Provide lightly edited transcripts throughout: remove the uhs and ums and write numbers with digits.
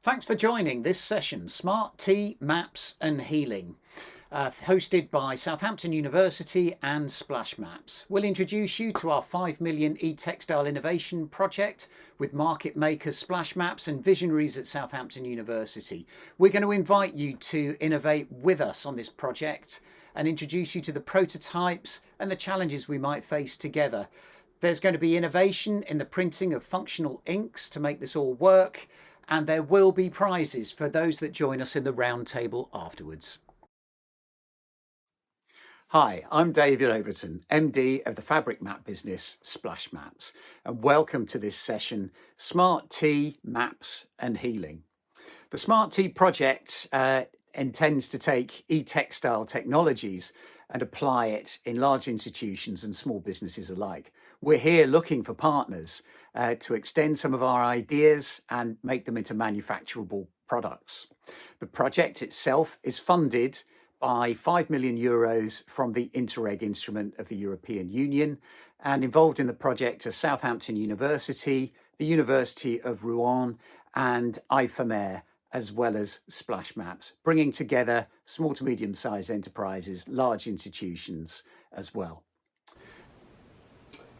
Thanks for joining this session, SmartT, Maps and Healing, hosted by Southampton University and SplashMaps. We'll introduce you to our 5 million e-textile innovation project with market makers SplashMaps and visionaries at Southampton University. We're going to invite you to innovate with us on this project and introduce you to the prototypes and the challenges we might face together. There's going to be innovation in the printing of functional inks to make this all work, and there will be prizes for those that join us in the roundtable afterwards. Hi, I'm David Overton, MD of the fabric map business SplashMaps, and welcome to this session, SmartT, Maps and Healing. The SmartT project intends to take e-textile technologies and apply it in large institutions and small businesses alike. We're here looking for partners to extend some of our ideas and make them into manufacturable products. The project itself is funded by €5 million from the Interreg instrument of the European Union, and involved in the project are Southampton University, the University of Rouen and IFAMER, as well as SplashMaps, bringing together small to medium-sized enterprises, large institutions as well.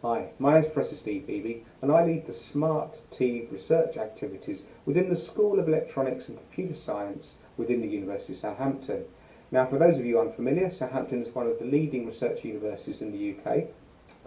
Hi, my name is Professor Steve Beebe and I lead the SmartT research activities within the School of Electronics and Computer Science within the University of Southampton. Now, for those of you unfamiliar, Southampton is one of the leading research universities in the UK,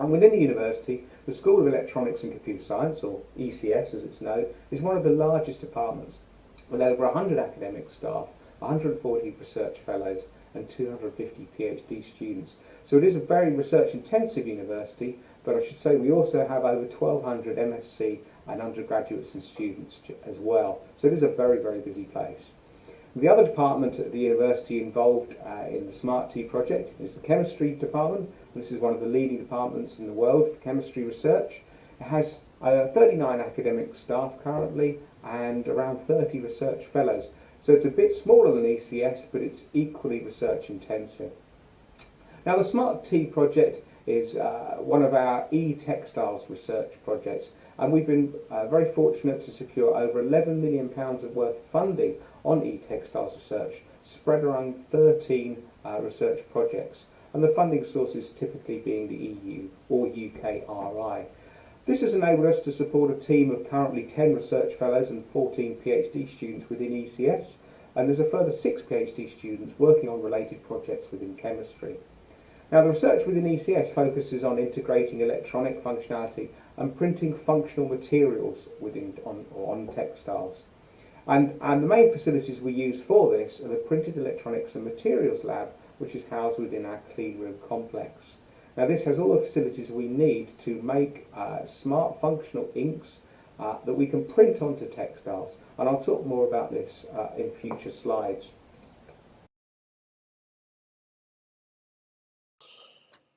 and within the university, the School of Electronics and Computer Science, or ECS as it's known, is one of the largest departments with over 100 academic staff, 140 research fellows and 250 PhD students. So it is a very research intensive university, but I should say we also have over 1,200 MSc and undergraduates and students as well. So it is a very, very busy place. The other department at the university involved in the SmartT project is the chemistry department. This is one of the leading departments in the world for chemistry research. It has 39 academic staff currently and around 30 research fellows. So it's a bit smaller than ECS, but it's equally research intensive. Now, the SmartT project is one of our e-Textiles research projects, and we've been very fortunate to secure over £11 million of worth of funding on e-Textiles research, spread around 13 research projects, and the funding sources typically being the EU or UK RI. This has enabled us to support a team of currently 10 research fellows and 14 PhD students within ECS, and there's a further 6 PhD students working on related projects within chemistry. Now, the research within ECS focuses on integrating electronic functionality and printing functional materials on textiles. And the main facilities we use for this are the Printed Electronics and Materials Lab, which is housed within our clean room complex. Now, this has all the facilities we need to make smart functional inks that we can print onto textiles, and I'll talk more about this in future slides.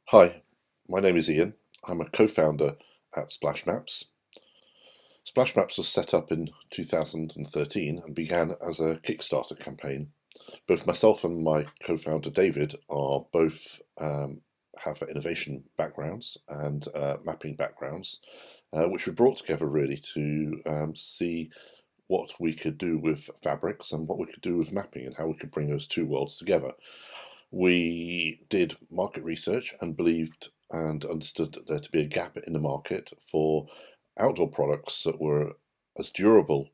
Hi, my name is Ian. I'm a co-founder at SplashMaps. SplashMaps was set up in 2013 and began as a Kickstarter campaign. Both myself and my co-founder David are both have innovation backgrounds and mapping backgrounds, which we brought together really to see what we could do with fabrics and what we could do with mapping and how we could bring those two worlds together. We did market research and believed and understood there to be a gap in the market for outdoor products that were as durable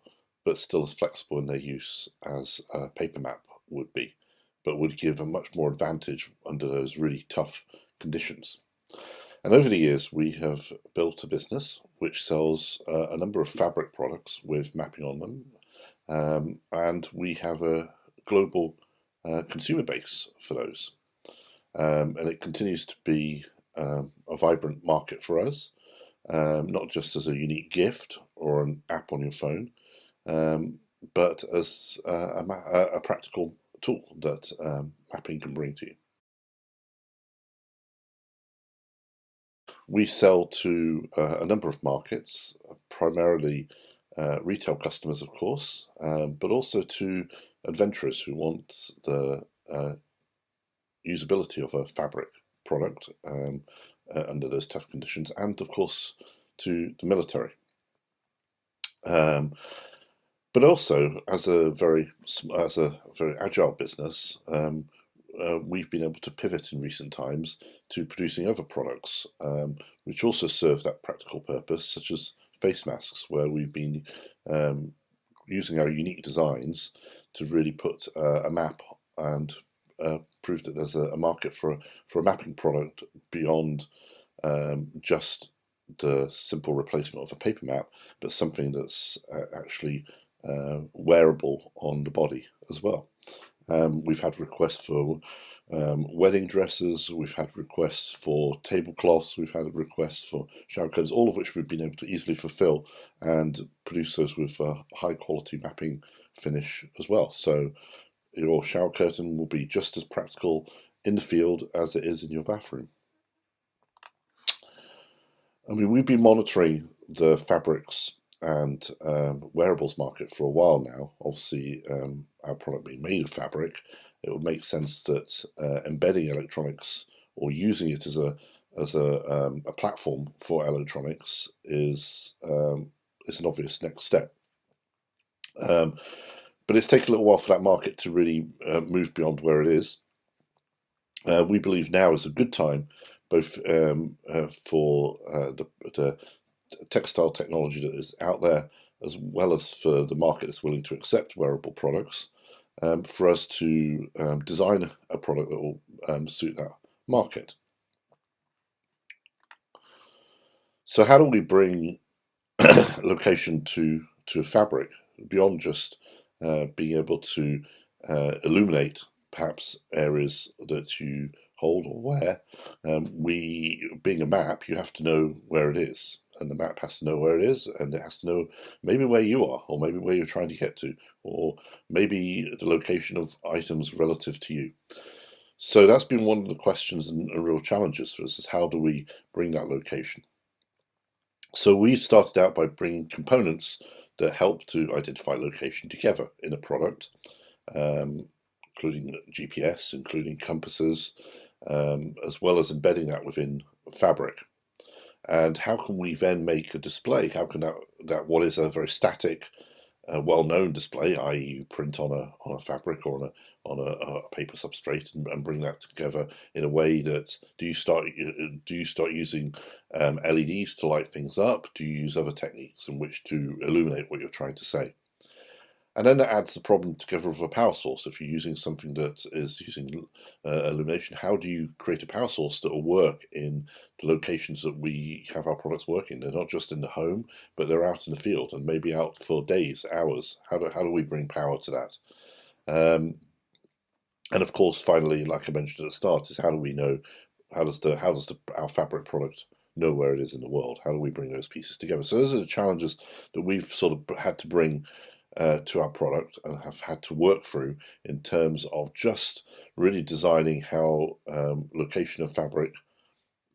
but still as flexible in their use as a paper map would be, but would give a much more advantage under those really tough conditions. And over the years we have built a business which sells a number of fabric products with mapping on them, and we have a global consumer base for those, and it continues to be a vibrant market for us, not just as a unique gift or an app on your phone, but as a practical tool that mapping can bring to you. We sell to a number of markets, primarily retail customers, of course, but also to adventurers who want the usability of a fabric product under those tough conditions, and of course to the military. But also, as a very agile business, we've been able to pivot in recent times to producing other products, which also serve that practical purpose, such as face masks, where we've been using our unique designs to really put a map and prove that there's a market for a mapping product beyond just the simple replacement of a paper map, but something that's actually wearable on the body as well. We've had requests for wedding dresses, we've had requests for tablecloths, we've had requests for shower curtains, all of which we've been able to easily fulfill and produce those with high quality mapping finish as well. So your shower curtain will be just as practical in the field as it is in your bathroom. I mean, we've been monitoring the fabrics and wearables market for a while now. Obviously, our product being made of fabric, it would make sense that embedding electronics or using it as a platform for electronics is an obvious next step. But it's taken a little while for that market to really move beyond where it is. We believe now is a good time, both for the textile technology that is out there, as well as for the market that's willing to accept wearable products, for us to design a product that will suit that market. So how do we bring location to a fabric beyond just being able to illuminate perhaps areas that you hold or wear? Being a map, you have to know where it is, and the map has to know where it is, and it has to know maybe where you are, or maybe where you're trying to get to, or maybe the location of items relative to you. So that's been one of the questions and real challenges for us, is how do we bring that location? So we started out by bringing components that help to identify location together in a product, including GPS, including compasses, as well as embedding that within fabric. And how can we then make a display? How can that what is a very static, well-known display, i.e. you print on a fabric or on a paper substrate, and bring that together in a way that, do you start using LEDs to light things up? Do you use other techniques in which to illuminate what you're trying to say? And then that adds the problem together of a power source. If you're using something that is using illumination, how do you create a power source that will work in the locations that we have our products working? They're not just in the home, but they're out in the field, and maybe out for days, hours. How do we bring power to that? And of course, finally, like I mentioned at the start, is how do we know, how does our fabric product know where it is in the world? How do we bring those pieces together? So those are the challenges that we've sort of had to bring to our product and have had to work through, in terms of just really designing how location of fabric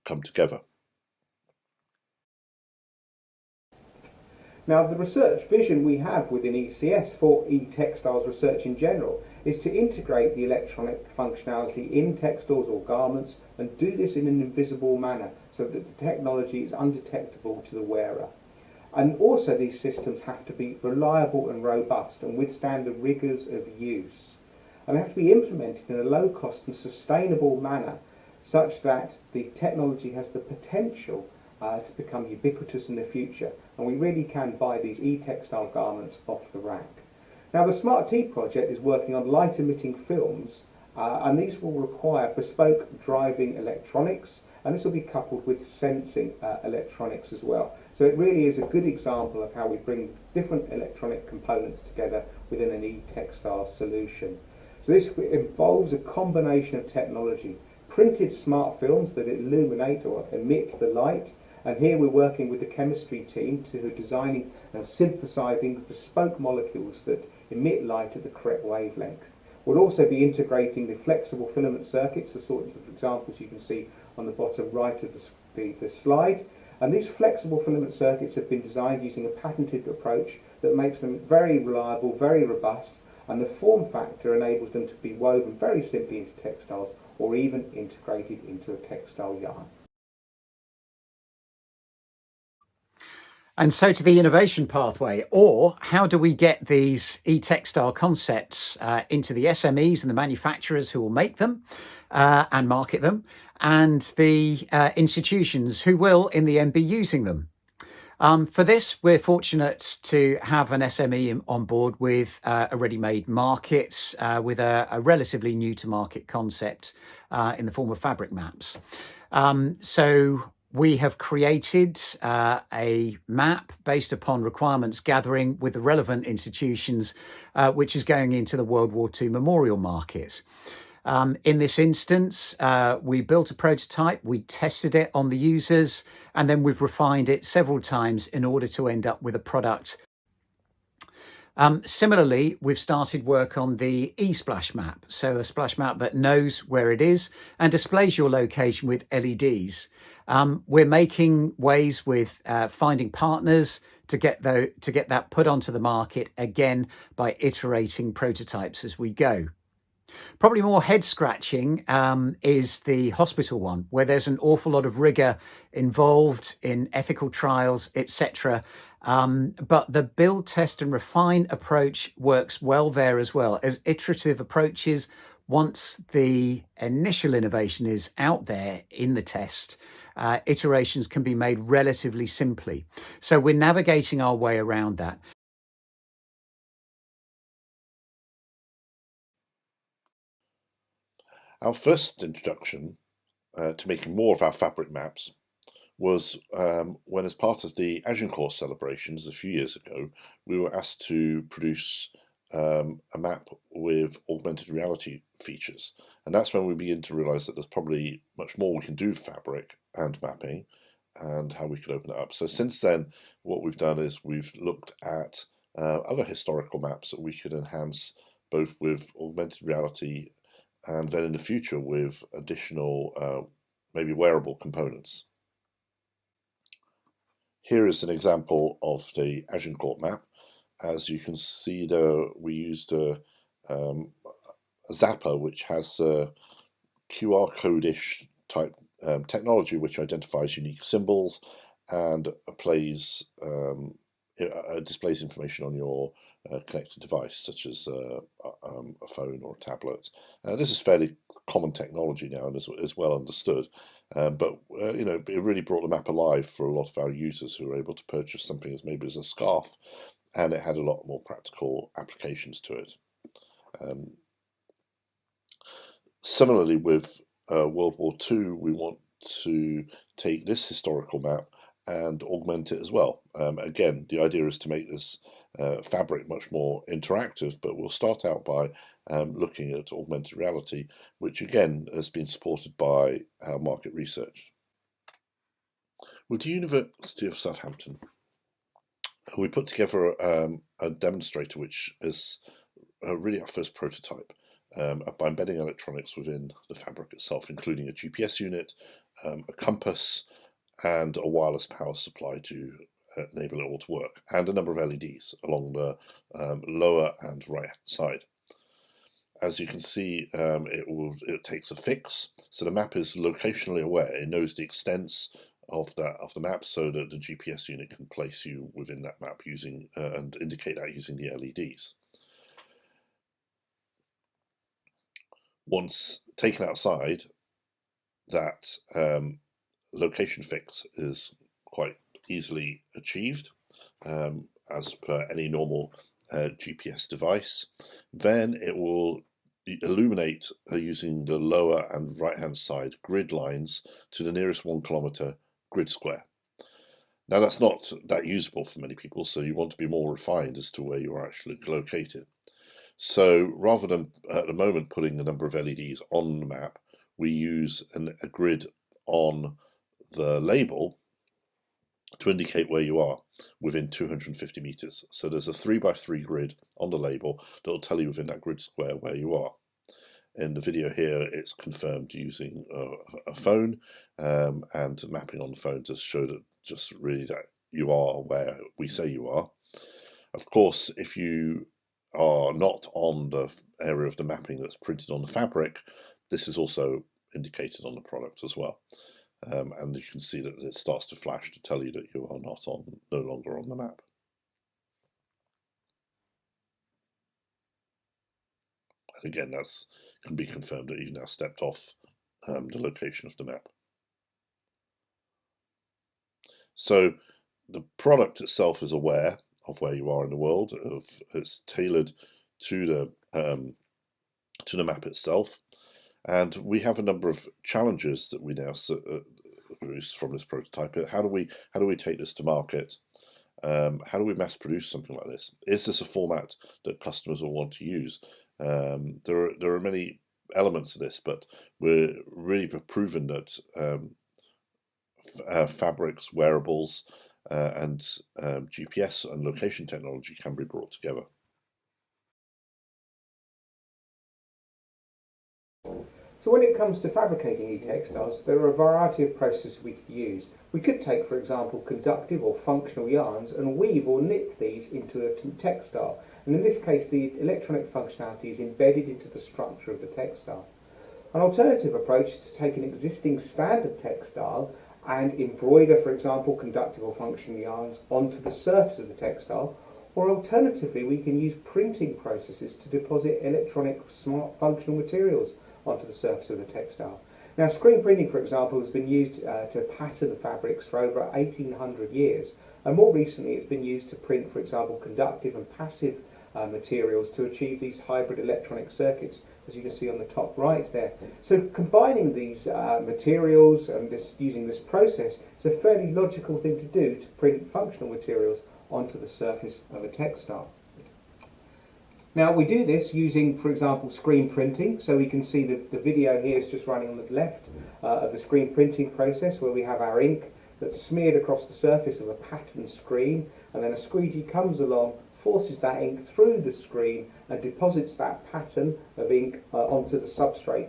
come together. Now, the research vision we have within ECS for e-Textiles research in general is to integrate the electronic functionality in textiles or garments, and do this in an invisible manner so that the technology is undetectable to the wearer. And also, these systems have to be reliable and robust and withstand the rigours of use. And they have to be implemented in a low cost and sustainable manner, such that the technology has the potential to become ubiquitous in the future, and we really can buy these e-textile garments off the rack. Now, the SmartT project is working on light emitting films, and these will require bespoke driving electronics, and this will be coupled with sensing electronics as well. So it really is a good example of how we bring different electronic components together within an e-textile solution. So this involves a combination of technology: printed smart films that illuminate or emit the light, and here we're working with the chemistry team who are designing and synthesizing bespoke molecules that emit light at the correct wavelength. We'll also be integrating the flexible filament circuits, the sorts of examples you can see on the bottom right of the slide. And these flexible filament circuits have been designed using a patented approach that makes them very reliable, very robust, and the form factor enables them to be woven very simply into textiles, or even integrated into a textile yarn. And so to the innovation pathway, or how do we get these e-textile concepts into the SMEs and the manufacturers who will make them and market them, and the institutions who will, in the end, be using them? For this, we're fortunate to have an SME on board with a ready-made market with a relatively new to market concept in the form of fabric maps. So we have created a map based upon requirements gathering with the relevant institutions, which is going into the World War II memorial market. In this instance, we built a prototype, we tested it on the users, and then we've refined it several times in order to end up with a product. Similarly, we've started work on the eSplashMap, so a splash map that knows where it is and displays your location with LEDs. We're making ways with finding partners to get that put onto the market, again, by iterating prototypes as we go. Probably more head-scratching is the hospital one, where there's an awful lot of rigor involved in ethical trials, etc. But the build, test and refine approach works well there as well, as iterative approaches. Once the initial innovation is out there in the test, iterations can be made relatively simply. So we're navigating our way around that. Our first introduction to making more of our fabric maps was when, as part of the Agincourt celebrations a few years ago, we were asked to produce a map with augmented reality features. And that's when we begin to realise that there's probably much more we can do with fabric and mapping and how we could open it up. So since then, what we've done is we've looked at other historical maps that we could enhance both with augmented reality and then in the future with additional maybe wearable components. Here is an example of the Agincourt Map. As you can see there, we used a zapper which has a QR code-ish type technology which identifies unique symbols and displays information on your connected device, such as a phone or a tablet. This is fairly common technology now and is well understood, but it really brought the map alive for a lot of our users who were able to purchase something as maybe as a scarf, and it had a lot more practical applications to it. Similarly, with World War II, we want to take this historical map and augment it as well. Again, the idea is to make this fabric much more interactive, but we'll start out by looking at augmented reality, which again has been supported by our market research. With the University of Southampton, we put together a demonstrator which is really our first prototype by embedding electronics within the fabric itself, including a GPS unit, a compass, and a wireless power supply to enable it all to work, and a number of LEDs along the lower and right hand side. As you can see, it takes a fix, so the map is locationally aware. It knows the extents of the map, so that the GPS unit can place you within that map using and indicate that using the LEDs. Once taken outside, that location fix is quite easily achieved as per any normal GPS device. Then it will illuminate using the lower and right hand side grid lines to the nearest 1 kilometre grid square. Now that's not that usable for many people, so you want to be more refined as to where you are actually located. So rather than at the moment putting a number of LEDs on the map, we use a grid on the label to indicate where you are within 250 meters. So there's a 3x3 grid on the label that will tell you within that grid square where you are. In the video here, it's confirmed using a phone and mapping on the phone to show that just really that you are where we say you are. Of course, if you are not on the area of the mapping that's printed on the fabric, this is also indicated on the product as well. and you can see that it starts to flash to tell you that you are no longer on the map. And again, that can be confirmed that you've now stepped off the location of the map. So the product itself is aware of where you are in the world. It's tailored to the map itself, and we have a number of challenges that we now produce from this prototype. How do we take this to market? How do we mass produce something like this? Is this a format that customers will want to use? There are many elements to this, but we're really proven that fabrics, wearables, and GPS and location technology can be brought together. So when it comes to fabricating e-textiles, there are a variety of processes we could use. We could take, for example, conductive or functional yarns and weave or knit these into a textile. And in this case, the electronic functionality is embedded into the structure of the textile. An alternative approach is to take an existing standard textile and embroider, for example, conductive or functional yarns onto the surface of the textile. Or alternatively, we can use printing processes to deposit electronic smart functional materials onto the surface of the textile. Now, screen printing, for example, has been used to pattern the fabrics for over 1800 years, and more recently it's been used to print, for example, conductive and passive materials to achieve these hybrid electronic circuits, as you can see on the top right there. So combining these materials and using this process is a fairly logical thing to do to print functional materials onto the surface of a textile. Now, we do this using, for example, screen printing. So we can see the video here is just running on the left of the screen printing process, where we have our ink that's smeared across the surface of a patterned screen, and then a squeegee comes along, forces that ink through the screen and deposits that pattern of ink onto the substrate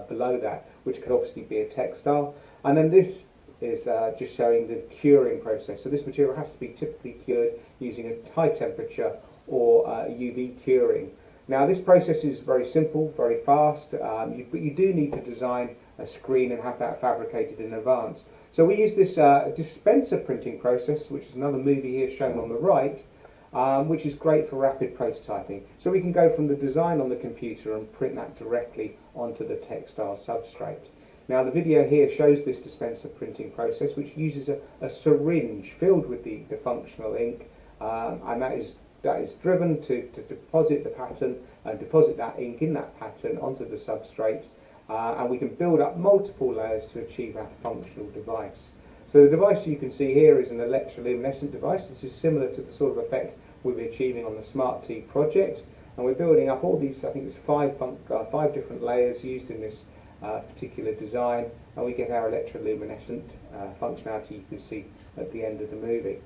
below that, which could obviously be a textile. And then this is just showing the curing process. So this material has to be typically cured using a high temperature or UV curing. Now, this process is very simple, very fast, but you do need to design a screen and have that fabricated in advance. So we use this dispenser printing process, which is another movie here shown on the right, which is great for rapid prototyping. So we can go from the design on the computer and print that directly onto the textile substrate. Now, the video here shows this dispenser printing process, which uses a syringe filled with the functional ink, and that is driven to deposit the pattern and deposit that ink in that pattern onto the substrate, and we can build up multiple layers to achieve our functional device. So the device you can see here is an electroluminescent device. This is similar to the sort of effect we'll be achieving on the SmartT project, and we're building up all these, I think it's five different layers used in this particular design, and we get our electroluminescent functionality you can see at the end of the movie.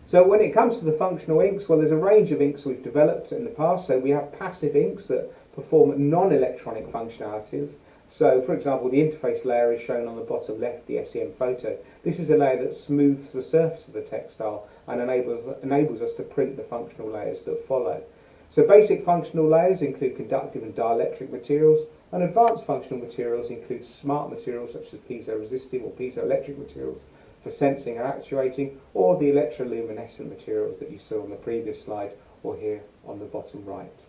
So when it comes to the functional inks, well, there's a range of inks we've developed in the past. So we have passive inks that perform non-electronic functionalities. So, for example, the interface layer is shown on the bottom left, the SEM photo. This is a layer that smooths the surface of the textile and enables us to print the functional layers that follow. So basic functional layers include conductive and dielectric materials, and advanced functional materials include smart materials such as piezoresistive or piezoelectric materials for sensing and actuating, or the electroluminescent materials that you saw on the previous slide or here on the bottom right.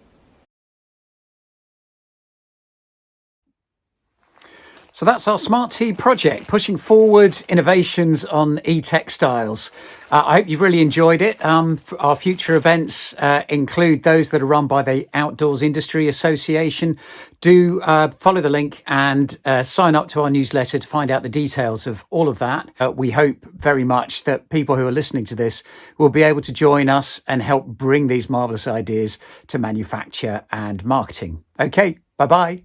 So that's our SmartT project, pushing forward innovations on e-textiles. I hope you've really enjoyed it. Our future events include those that are run by the Outdoors Industry Association. Do follow the link and sign up to our newsletter to find out the details of all of that. We hope very much that people who are listening to this will be able to join us and help bring these marvellous ideas to manufacture and marketing. Okay, bye-bye.